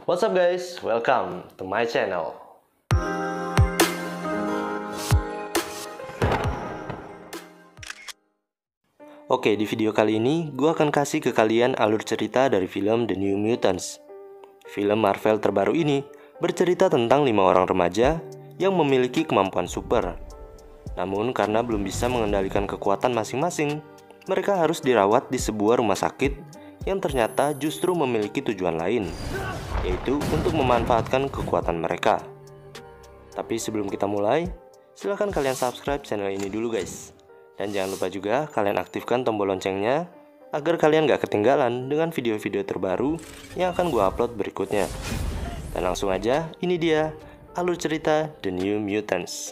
What's up guys, welcome to my channel. Oke, di video kali ini gue akan kasih ke kalian alur cerita dari film The New Mutants. Film Marvel terbaru ini bercerita tentang 5 orang remaja yang memiliki kemampuan super. Namun karena belum bisa mengendalikan kekuatan masing-masing, mereka harus dirawat di sebuah rumah sakit yang ternyata justru memiliki tujuan lain, yaitu untuk memanfaatkan kekuatan mereka. Tapi sebelum kita mulai, silahkan kalian subscribe channel ini dulu guys. Dan jangan lupa juga kalian aktifkan tombol loncengnya, agar kalian gak ketinggalan dengan video-video terbaru yang akan gue upload berikutnya. Dan langsung aja, ini dia alur cerita The New Mutants.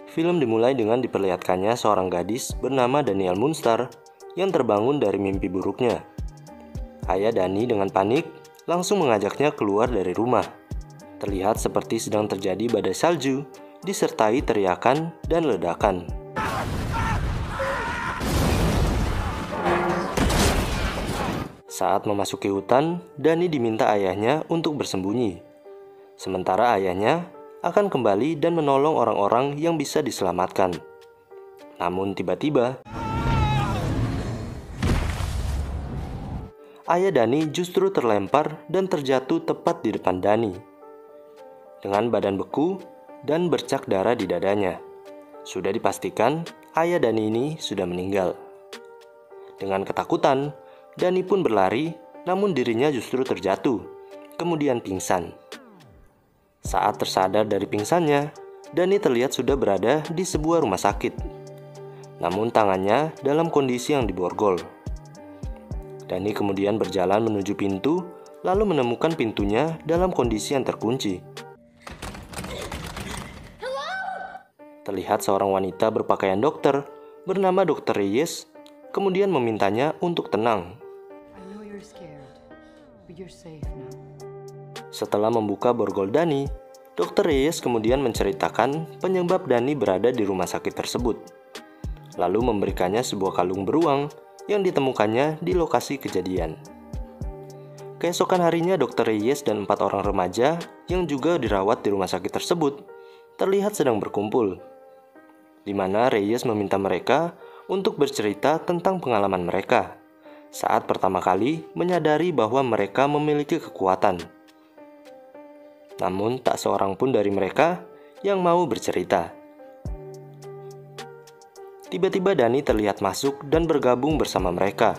Film dimulai dengan diperlihatkannya seorang gadis bernama Danielle Moonstar yang terbangun dari mimpi buruknya. Ayah Dani dengan panik langsung mengajaknya keluar dari rumah. Terlihat seperti sedang terjadi badai salju, disertai teriakan dan ledakan. Saat memasuki hutan, Dani diminta ayahnya untuk bersembunyi. Sementara ayahnya akan kembali dan menolong orang-orang yang bisa diselamatkan. Namun tiba-tiba, ayah Dani justru terlempar dan terjatuh tepat di depan Dani. Dengan badan beku dan bercak darah di dadanya, sudah dipastikan ayah Dani ini sudah meninggal. Dengan ketakutan, Dani pun berlari, namun dirinya justru terjatuh, kemudian pingsan. Saat tersadar dari pingsannya, Dani terlihat sudah berada di sebuah rumah sakit. Namun tangannya dalam kondisi yang diborgol. Dani kemudian berjalan menuju pintu, lalu menemukan pintunya dalam kondisi yang terkunci. Terlihat seorang wanita berpakaian dokter bernama Dr. Reyes, kemudian memintanya untuk tenang. Setelah membuka borgol Dani, Dr. Reyes kemudian menceritakan penyebab Dani berada di rumah sakit tersebut, lalu memberikannya sebuah kalung beruang yang ditemukannya di lokasi kejadian. Keesokan harinya, Dr. Reyes dan 4 orang remaja yang juga dirawat di rumah sakit tersebut terlihat sedang berkumpul, di mana Reyes meminta mereka untuk bercerita tentang pengalaman mereka saat pertama kali menyadari bahwa mereka memiliki kekuatan. Namun tak seorang pun dari mereka yang mau bercerita. Tiba-tiba Dani terlihat masuk dan bergabung bersama mereka.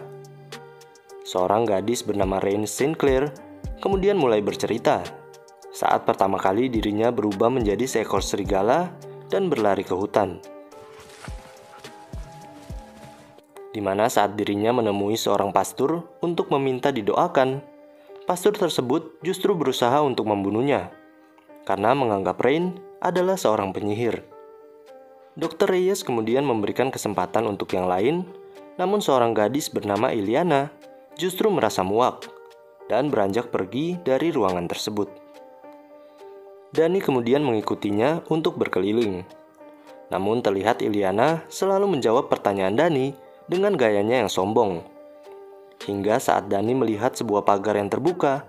Seorang gadis bernama Rain Sinclair kemudian mulai bercerita saat pertama kali dirinya berubah menjadi seekor serigala dan berlari ke hutan. Di mana saat dirinya menemui seorang pastor untuk meminta didoakan, pastor tersebut justru berusaha untuk membunuhnya karena menganggap Rain adalah seorang penyihir. Dr. Reyes kemudian memberikan kesempatan untuk yang lain, namun seorang gadis bernama Iliana justru merasa muak dan beranjak pergi dari ruangan tersebut. Dani kemudian mengikutinya untuk berkeliling. Namun terlihat Iliana selalu menjawab pertanyaan Dani dengan gayanya yang sombong. Hingga saat Dani melihat sebuah pagar yang terbuka,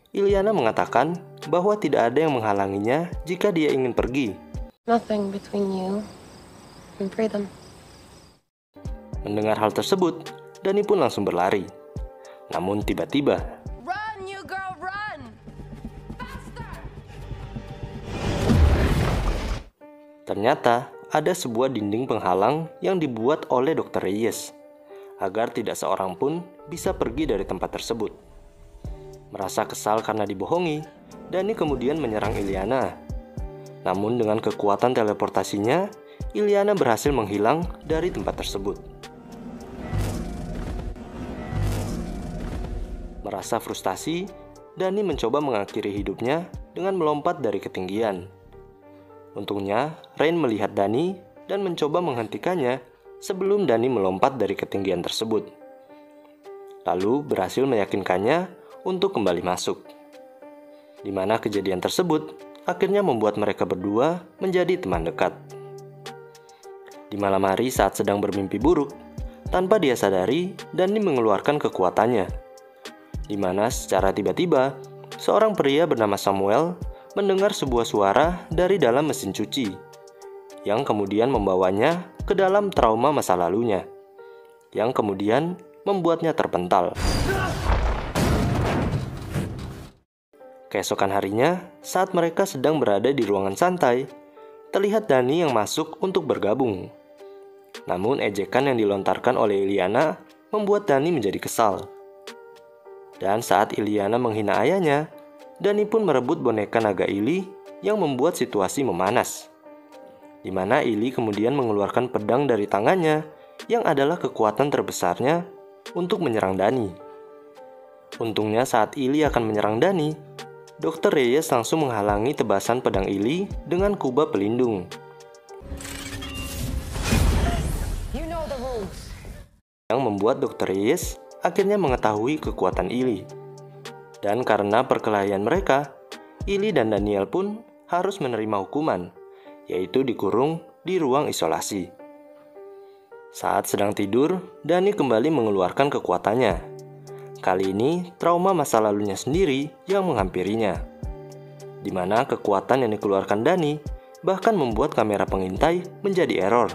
Iliana mengatakan bahwa tidak ada yang menghalanginya jika dia ingin pergi. Nothing between you. Mendengar hal tersebut, Dani pun langsung berlari. Namun tiba-tiba, Run, you girl, run! Faster! ternyata ada sebuah dinding penghalang yang dibuat oleh Dr. Reyes agar tidak seorang pun bisa pergi dari tempat tersebut. Merasa kesal karena dibohongi, Dani kemudian menyerang Iliana. Namun dengan kekuatan teleportasinya, Iliana berhasil menghilang dari tempat tersebut. Merasa frustasi, Dani mencoba mengakhiri hidupnya dengan melompat dari ketinggian. Untungnya, Rain melihat Dani dan mencoba menghentikannya sebelum Dani melompat dari ketinggian tersebut. Lalu berhasil meyakinkannya untuk kembali masuk. Di mana kejadian tersebut akhirnya membuat mereka berdua menjadi teman dekat. Di malam hari saat sedang bermimpi buruk, tanpa dia sadari, Dani mengeluarkan kekuatannya, di mana secara tiba-tiba seorang pria bernama Samuel mendengar sebuah suara dari dalam mesin cuci yang kemudian membawanya ke dalam trauma masa lalunya, yang kemudian membuatnya terpental. Keesokan harinya, saat mereka sedang berada di ruangan santai, terlihat Dani yang masuk untuk bergabung. Namun ejekan yang dilontarkan oleh Iliana membuat Dani menjadi kesal. Dan saat Iliana menghina ayahnya, Dani pun merebut boneka naga Ili yang membuat situasi memanas. Di mana Ili kemudian mengeluarkan pedang dari tangannya yang adalah kekuatan terbesarnya untuk menyerang Dani. Untungnya saat Ili akan menyerang Dani, Dr. Reyes langsung menghalangi tebasan pedang Ili dengan kubah pelindung. You know the rules. Yang membuat Dr. Reyes akhirnya mengetahui kekuatan Ili. Dan karena perkelahian mereka, Ili dan Daniel pun harus menerima hukuman, yaitu dikurung di ruang isolasi. Saat sedang tidur, Dani kembali mengeluarkan kekuatannya. Kali ini, trauma masa lalunya sendiri yang menghampirinya. Di mana kekuatan yang dikeluarkan Dani bahkan membuat kamera pengintai menjadi error.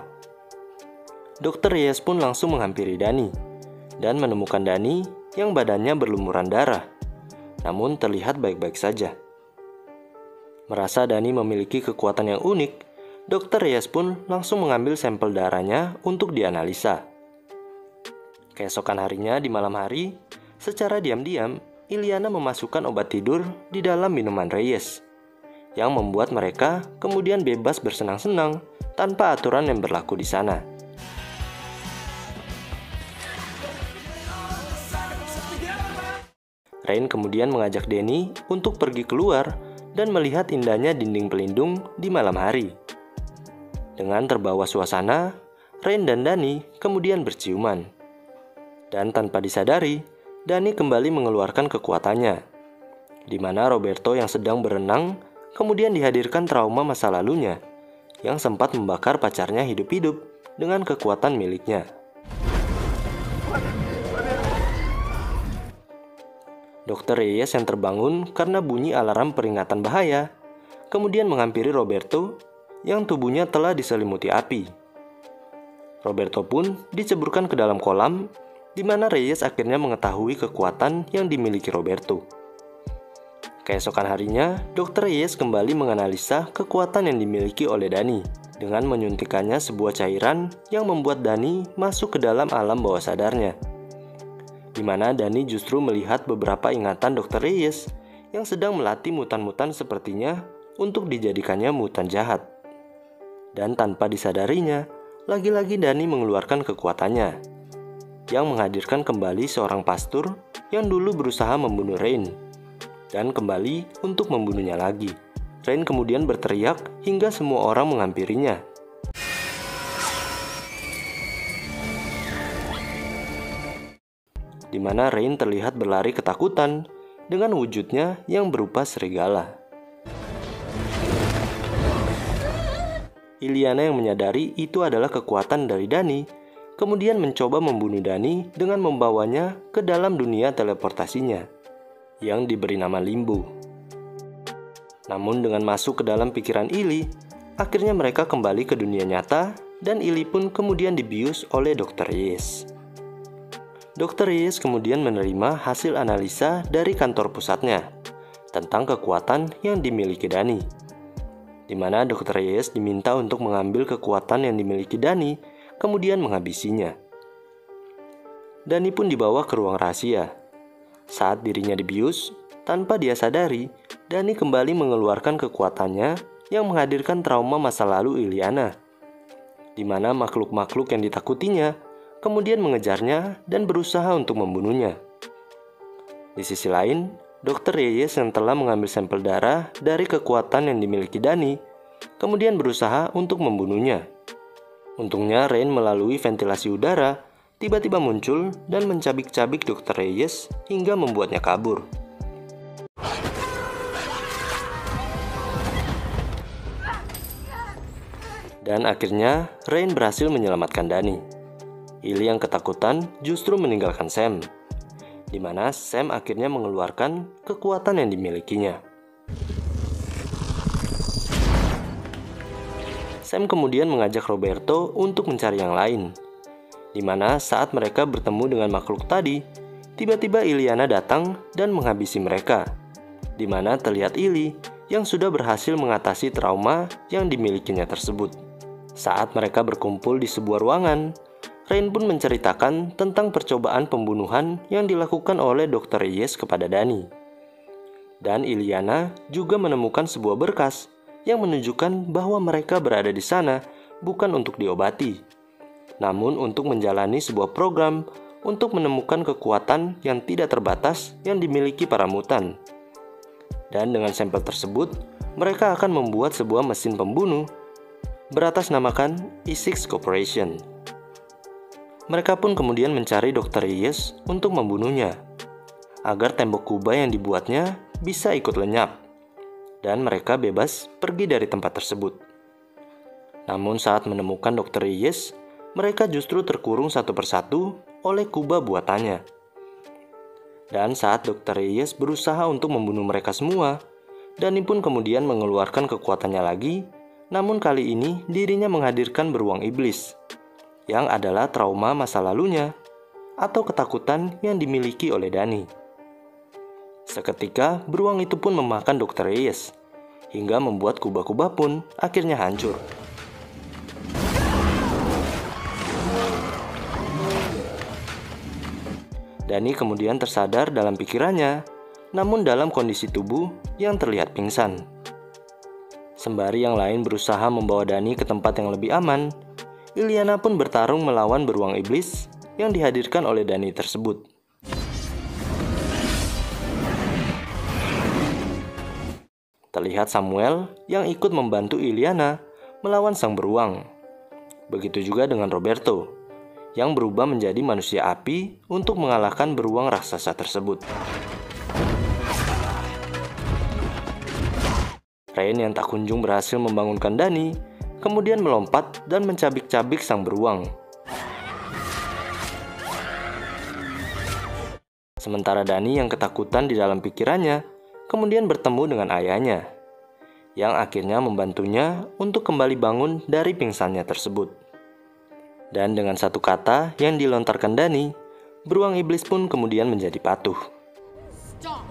Dr. Reyes pun langsung menghampiri Dani dan menemukan Dani yang badannya berlumuran darah, namun terlihat baik-baik saja. Merasa Dani memiliki kekuatan yang unik, Dr. Reyes pun langsung mengambil sampel darahnya untuk dianalisa. Keesokan harinya di malam hari, secara diam-diam, Iliana memasukkan obat tidur di dalam minuman Reyes, yang membuat mereka kemudian bebas bersenang-senang tanpa aturan yang berlaku di sana. Rain kemudian mengajak Danny untuk pergi keluar dan melihat indahnya dinding pelindung di malam hari. Dengan terbawa suasana, Rain dan Danny kemudian berciuman. Dan tanpa disadari, Danny kembali mengeluarkan kekuatannya, di mana Roberto yang sedang berenang kemudian dihadirkan trauma masa lalunya, yang sempat membakar pacarnya hidup-hidup dengan kekuatan miliknya. Dr. Reyes yang terbangun karena bunyi alarm peringatan bahaya, kemudian menghampiri Roberto yang tubuhnya telah diselimuti api. Roberto pun diceburkan ke dalam kolam, di mana Reyes akhirnya mengetahui kekuatan yang dimiliki Roberto. Keesokan harinya, Dr. Reyes kembali menganalisa kekuatan yang dimiliki oleh Dani dengan menyuntikannya sebuah cairan yang membuat Dani masuk ke dalam alam bawah sadarnya, di mana Dani justru melihat beberapa ingatan Dr. Reyes yang sedang melatih mutan-mutan sepertinya untuk dijadikannya mutan jahat. Dan tanpa disadarinya, lagi-lagi Dani mengeluarkan kekuatannya, yang menghadirkan kembali seorang pastor yang dulu berusaha membunuh Rain, dan kembali untuk membunuhnya lagi. Rain kemudian berteriak hingga semua orang menghampirinya. Di mana Rain terlihat berlari ketakutan dengan wujudnya yang berupa serigala. Iliana yang menyadari itu adalah kekuatan dari Dani, kemudian mencoba membunuh Dani dengan membawanya ke dalam dunia teleportasinya, yang diberi nama Limbo. Namun dengan masuk ke dalam pikiran Ili, akhirnya mereka kembali ke dunia nyata dan Ili pun kemudian dibius oleh Dr. Reyes. Dr. Reyes kemudian menerima hasil analisa dari kantor pusatnya tentang kekuatan yang dimiliki Dani, di mana Dr. Reyes diminta untuk mengambil kekuatan yang dimiliki Dani kemudian menghabisinya. Dani pun dibawa ke ruang rahasia. Saat dirinya dibius, tanpa dia sadari, Dani kembali mengeluarkan kekuatannya yang menghadirkan trauma masa lalu Iliana, di mana makhluk-makhluk yang ditakutinya kemudian mengejarnya dan berusaha untuk membunuhnya. Di sisi lain, Dr. Reyes yang telah mengambil sampel darah dari kekuatan yang dimiliki Dani kemudian berusaha untuk membunuhnya. Untungnya Rain melalui ventilasi udara tiba-tiba muncul dan mencabik-cabik Dr. Reyes hingga membuatnya kabur. Dan akhirnya Rain berhasil menyelamatkan Dani. Ili yang ketakutan justru meninggalkan Sam. di mana Sam akhirnya mengeluarkan kekuatan yang dimilikinya. Sam kemudian mengajak Roberto untuk mencari yang lain, di mana saat mereka bertemu dengan makhluk tadi, tiba-tiba Illyana datang dan menghabisi mereka, di mana terlihat Illy yang sudah berhasil mengatasi trauma yang dimilikinya tersebut. Saat mereka berkumpul di sebuah ruangan, Rain pun menceritakan tentang percobaan pembunuhan yang dilakukan oleh Dr. Reyes kepada Danny. Dan Illyana juga menemukan sebuah berkas yang menunjukkan bahwa mereka berada di sana bukan untuk diobati, namun untuk menjalani sebuah program untuk menemukan kekuatan yang tidak terbatas yang dimiliki para mutan. Dan dengan sampel tersebut, mereka akan membuat sebuah mesin pembunuh beratasnamakan E6 Corporation. Mereka pun kemudian mencari Dr. Reyes untuk membunuhnya, agar tembok kubah yang dibuatnya bisa ikut lenyap, dan mereka bebas pergi dari tempat tersebut. Namun saat menemukan Dr. Reyes, mereka justru terkurung satu persatu oleh kubah buatannya. Dan saat Dr. Reyes berusaha untuk membunuh mereka semua, Danny pun kemudian mengeluarkan kekuatannya lagi, namun kali ini dirinya menghadirkan beruang iblis, yang adalah trauma masa lalunya atau ketakutan yang dimiliki oleh Danny. Seketika, beruang itu pun memakan Dr. Reyes, hingga membuat kubah-kubah pun akhirnya hancur. Danny kemudian tersadar dalam pikirannya, namun dalam kondisi tubuh yang terlihat pingsan. Sembari yang lain berusaha membawa Danny ke tempat yang lebih aman, Illyana pun bertarung melawan beruang iblis yang dihadirkan oleh Danny tersebut. Terlihat Samuel yang ikut membantu Illyana melawan sang beruang. Begitu juga dengan Roberto, yang berubah menjadi manusia api untuk mengalahkan beruang raksasa tersebut. Rain yang tak kunjung berhasil membangunkan Danny, kemudian melompat dan mencabik-cabik sang beruang. Sementara Danny yang ketakutan di dalam pikirannya, kemudian bertemu dengan ayahnya, yang akhirnya membantunya untuk kembali bangun dari pingsannya tersebut. Dan dengan satu kata yang dilontarkan Danny, beruang iblis pun kemudian menjadi patuh. Stop.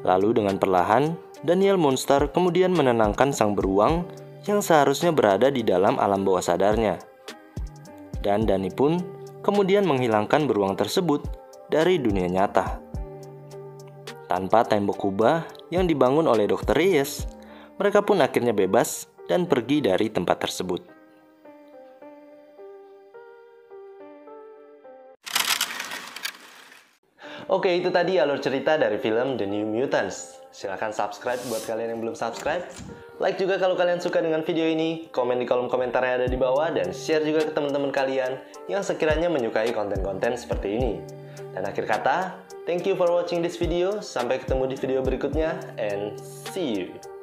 Lalu dengan perlahan, Daniel Monster kemudian menenangkan sang beruang yang seharusnya berada di dalam alam bawah sadarnya. Dan Danny pun kemudian menghilangkan beruang tersebut dari dunia nyata. Tanpa tembok kubah yang dibangun oleh Dr. Reyes, mereka pun akhirnya bebas dan pergi dari tempat tersebut. Oke, itu tadi alur cerita dari film The New Mutants. Silahkan subscribe buat kalian yang belum subscribe. Like juga kalau kalian suka dengan video ini, komen di kolom komentar yang ada di bawah, dan share juga ke teman-teman kalian yang sekiranya menyukai konten-konten seperti ini. Dan akhir kata, thank you for watching this video. Sampai ketemu di video berikutnya, and see you.